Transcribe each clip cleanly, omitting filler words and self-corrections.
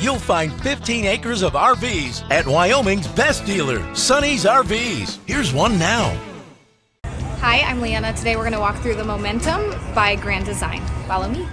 you'll find 15 acres of RVs at Wyoming's best dealer, Sonny's RVs. Here's one now. Hi, I'm Leanna. Today we're going to walk through the Momentum by Grand Design. Follow me.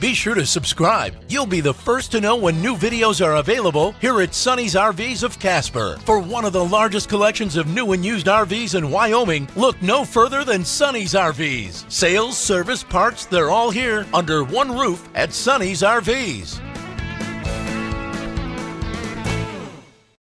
Be sure to subscribe. You'll be the first to know when new videos are available here at Sonny's RVs of Casper. For one of the largest collections of new and used RVs in Wyoming, look no further than Sonny's RVs. Sales, service, parts, they're all here under one roof at Sonny's RVs.